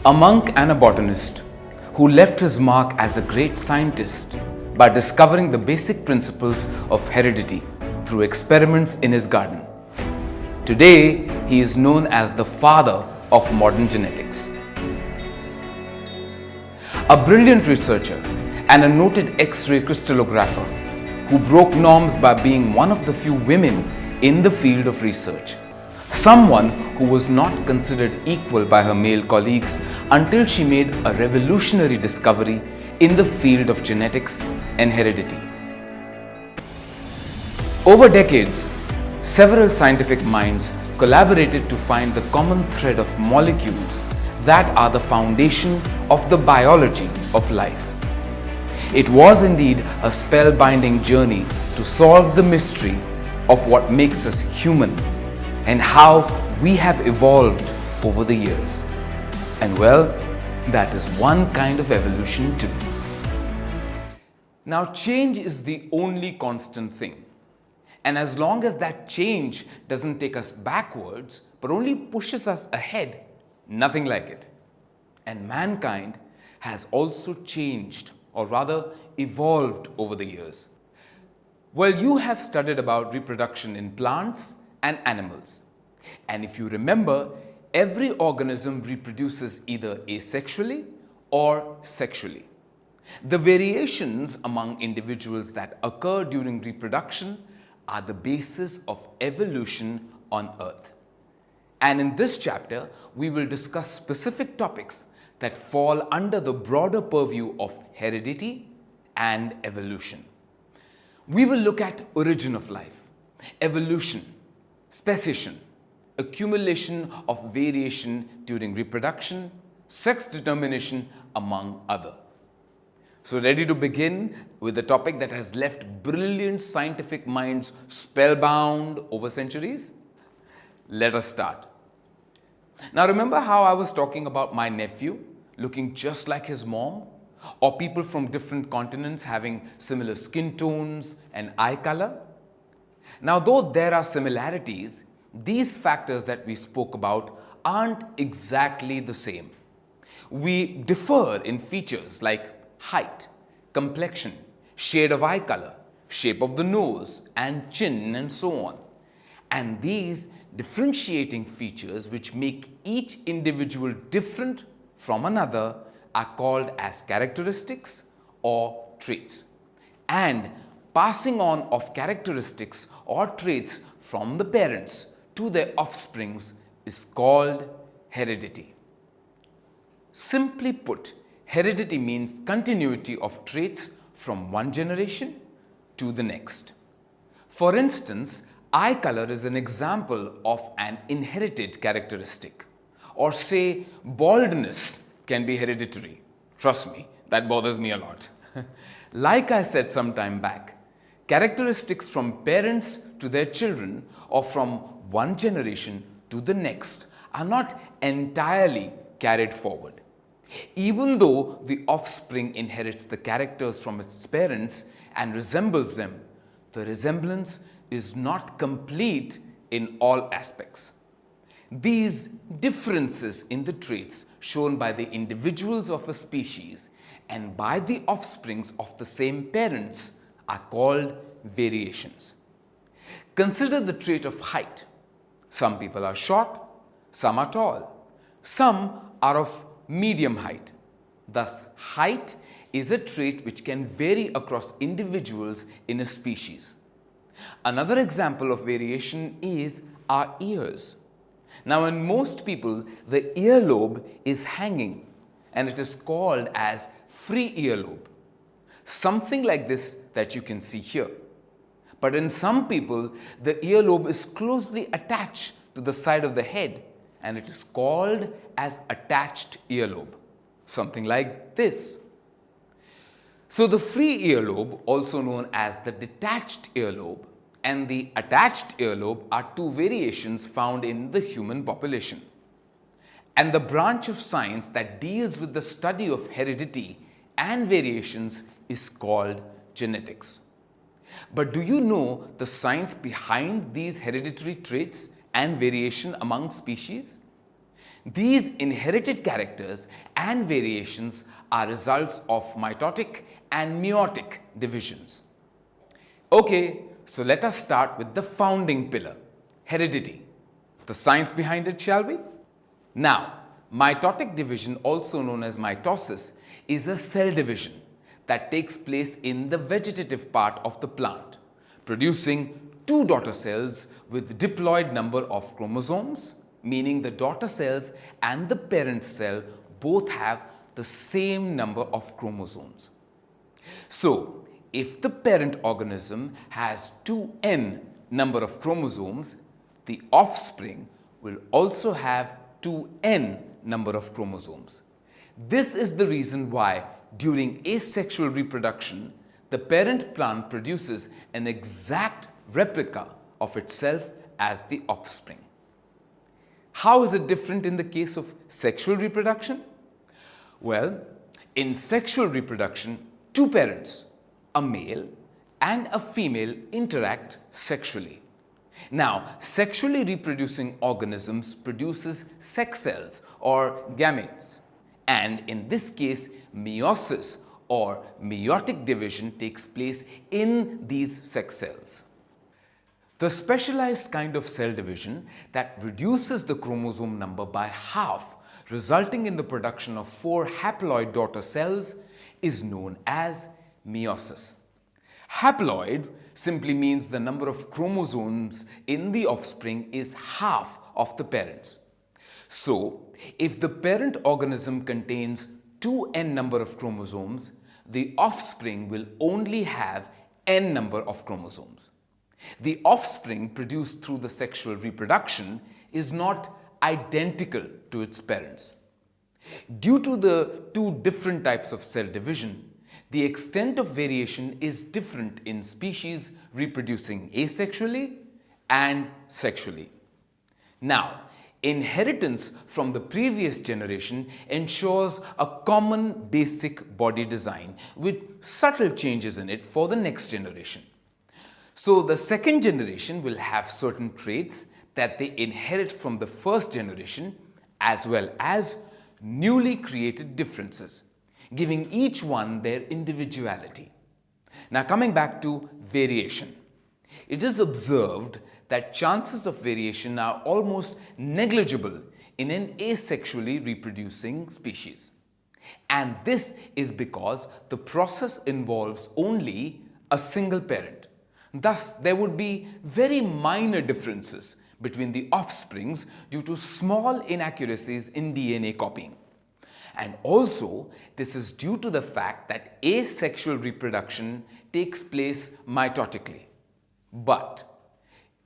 A monk and a botanist who left his mark as a great scientist by discovering the basic principles of heredity through experiments in his garden. Today, he is known as the father of modern genetics. A brilliant researcher and a noted X-ray crystallographer who broke norms by being one of the few women in the field of research. Someone who was not considered equal by her male colleagues until she made a revolutionary discovery in the field of genetics and heredity. Over decades, several scientific minds collaborated to find the common thread of molecules that are the foundation of the biology of life. It was indeed a spellbinding journey to solve the mystery of what makes us human and how we have evolved over the years. And well, that is one kind of evolution too. Now, change is the only constant thing. And as long as that change doesn't take us backwards, but only pushes us ahead, nothing like it. And mankind has also changed, or rather evolved over the years. Well, you have studied about reproduction in plants and animals. And if you remember, every organism reproduces either asexually or sexually. The variations among individuals that occur during reproduction are the basis of evolution on Earth. And in this chapter, we will discuss specific topics that fall under the broader purview of heredity and evolution. We will look at origin of life, evolution, speciation, accumulation of variation during reproduction, sex determination, among other. So ready to begin with a topic that has left brilliant scientific minds spellbound over centuries? Let us start. Now remember how I was talking about my nephew looking just like his mom? Or people from different continents having similar skin tones and eye color? Now, though there are similarities, these factors that we spoke about aren't exactly the same. We differ in features like height, complexion, shade of eye color, shape of the nose and chin, and so on. And these differentiating features, which make each individual different from another, are called as characteristics or traits. And passing on of characteristics or traits from the parents to their offsprings is called heredity. Simply put, heredity means continuity of traits from one generation to the next. For instance, eye color is an example of an inherited characteristic. Or say baldness can be hereditary. Trust me, that bothers me a lot. Like I said some time back, characteristics from parents to their children or from one generation to the next are not entirely carried forward. Even though the offspring inherits the characters from its parents and resembles them, the resemblance is not complete in all aspects. These differences in the traits shown by the individuals of a species and by the offsprings of the same parents are called variations. Consider the trait of height. Some people are short, some are tall, some are of medium height. Thus, height is a trait which can vary across individuals in a species. Another example of variation is our ears. Now, in most people, the earlobe is hanging and it is called as free earlobe. Something like this that you can see here. But in some people, the earlobe is closely attached to the side of the head and it is called as attached earlobe. Something like this. So the free earlobe, also known as the detached earlobe, and the attached earlobe are two variations found in the human population. And the branch of science that deals with the study of heredity and variations is called genetics. But do you know the science behind these hereditary traits and variation among species? These inherited characters and variations are results of mitotic and meiotic divisions. Okay, so let us start with the founding pillar, heredity. The science behind it, shall we? Now, mitotic division, also known as mitosis, is a cell division that takes place in the vegetative part of the plant, producing two daughter cells with diploid number of chromosomes, meaning the daughter cells and the parent cell both have the same number of chromosomes. So, if the parent organism has 2n number of chromosomes, the offspring will also have 2n number of chromosomes. This is the reason why during asexual reproduction, the parent plant produces an exact replica of itself as the offspring. How is it different in the case of sexual reproduction? Well, in sexual reproduction, two parents, a male and a female, interact sexually. Now, sexually reproducing organisms produces sex cells or gametes, and in this case, meiosis or meiotic division takes place in these sex cells. The specialized kind of cell division that reduces the chromosome number by half, resulting in the production of 4 haploid daughter cells, is known as meiosis. Haploid simply means the number of chromosomes in the offspring is half of the parents. So, if the parent organism contains 2n number of chromosomes, the offspring will only have n number of chromosomes. The offspring produced through the sexual reproduction is not identical to its parents. Due to the two different types of cell division, the extent of variation is different in species reproducing asexually and sexually. Now, inheritance from the previous generation ensures a common basic body design with subtle changes in it for the next generation. So the second generation will have certain traits that they inherit from the first generation, as well as newly created differences, giving each one their individuality. Now, coming back to variation, it is observed that chances of variation are almost negligible in an asexually reproducing species. And this is because the process involves only a single parent. Thus, there would be very minor differences between the offsprings due to small inaccuracies in DNA copying. And also, this is due to the fact that asexual reproduction takes place mitotically. But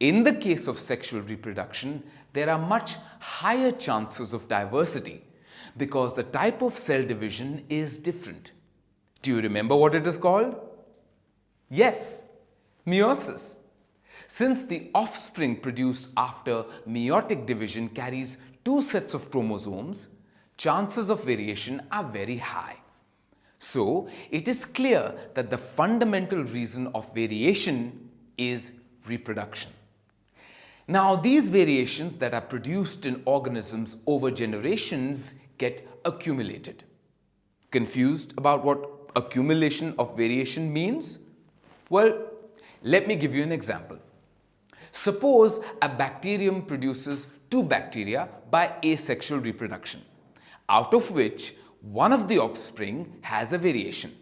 in the case of sexual reproduction, there are much higher chances of diversity because the type of cell division is different. Do you remember what it is called? Yes, meiosis. Since the offspring produced after meiotic division carries two sets of chromosomes, chances of variation are very high. So, it is clear that the fundamental reason of variation is reproduction. Now, these variations that are produced in organisms over generations get accumulated. Confused about what accumulation of variation means? Well, let me give you an example. Suppose a bacterium produces two bacteria by asexual reproduction, out of which one of the offspring has a variation.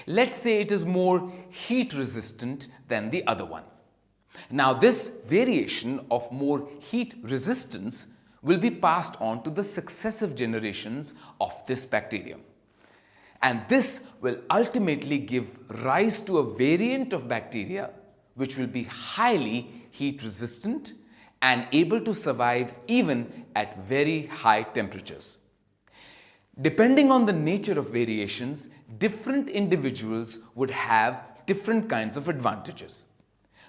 Let's say it is more heat resistant than the other one. Now, this variation of more heat resistance will be passed on to the successive generations of this bacterium. And this will ultimately give rise to a variant of bacteria which will be highly heat resistant and able to survive even at very high temperatures. Depending on the nature of variations, different individuals would have different kinds of advantages.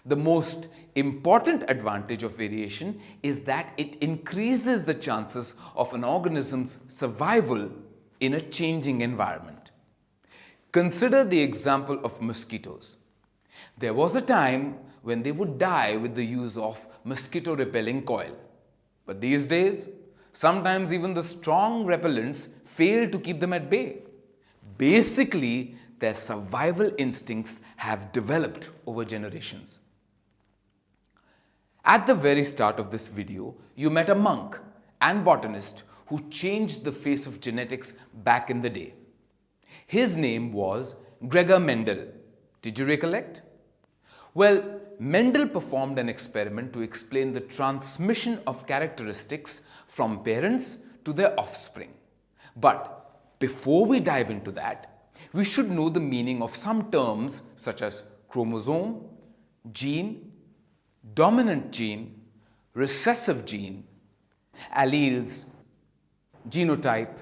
The most important advantage of variation is that it increases the chances of an organism's survival in a changing environment. Consider the example of mosquitoes. There was a time when they would die with the use of mosquito repelling coil. But these days, Sometimes even the strong repellents fail to keep them at bay. Basically, their survival instincts have developed over generations. At the very start of this video, you met a monk and botanist who changed the face of genetics back in the day. His name was Gregor Mendel. Did you recollect? Well, Mendel performed an experiment to explain the transmission of characteristics from parents to their offspring. But before we dive into that, we should know the meaning of some terms such as chromosome, gene, dominant gene, recessive gene, alleles, genotype,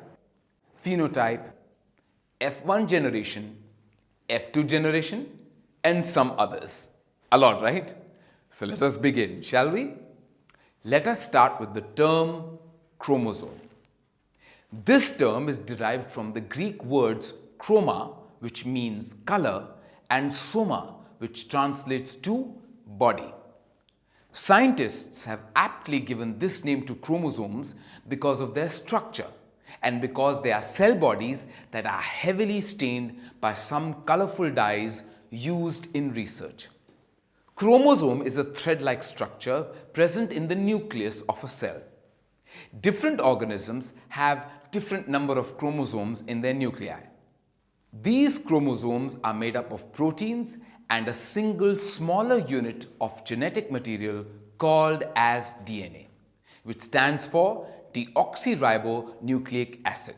phenotype, F1 generation, F2 generation, and some others. A lot, right? So let us begin, shall we? Let us start with the term chromosome. This term is derived from the Greek words chroma, which means color, and soma, which translates to body. Scientists have aptly given this name to chromosomes because of their structure and because they are cell bodies that are heavily stained by some colorful dyes used in research. Chromosome is a thread-like structure present in the nucleus of a cell. Different organisms have different number of chromosomes in their nuclei. These chromosomes are made up of proteins and a single smaller unit of genetic material called as DNA, which stands for deoxyribonucleic acid.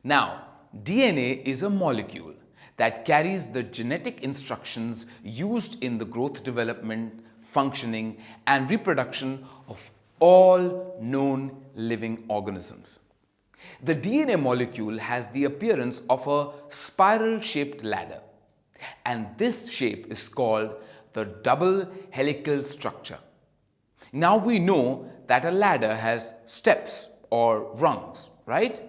Now, DNA is a molecule that carries the genetic instructions used in the growth, development, functioning, and reproduction of all known living organisms. The DNA molecule has the appearance of a spiral-shaped ladder, and this shape is called the double helical structure. Now we know that a ladder has steps or rungs, right?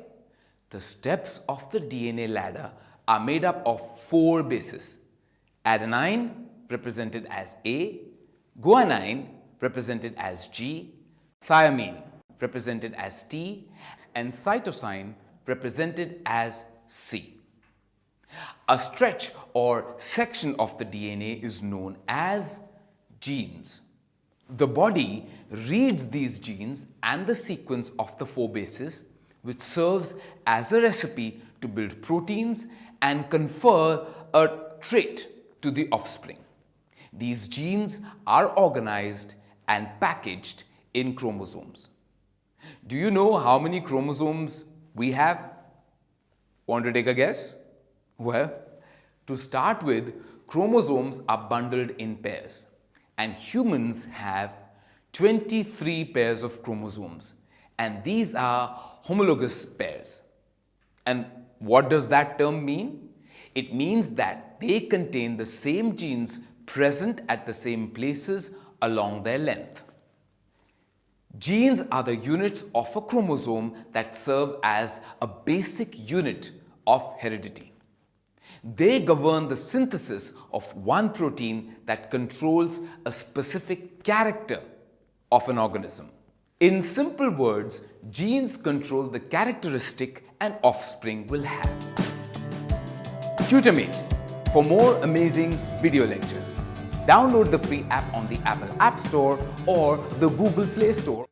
The steps of the DNA ladder are made up of 4 bases. Adenine, represented as A, guanine, represented as G, thymine, represented as T, and cytosine, represented as C. A stretch or section of the DNA is known as genes. The body reads these genes and the sequence of the 4 bases, which serves as a recipe to build proteins and confer a trait to the offspring. These genes are organized and packaged in chromosomes. Do you know how many chromosomes we have? Want to take a guess? Well, to start with, chromosomes are bundled in pairs, and humans have 23 pairs of chromosomes, and these are homologous pairs. And what does that term mean? It means that they contain the same genes present at the same places along their length. Genes are the units of a chromosome that serve as a basic unit of heredity. They govern the synthesis of one protein that controls a specific character of an organism. In simple words, genes control the characteristic an offspring will have. Tutormate for more amazing video lectures. Download the free app on the Apple App Store or the Google Play Store.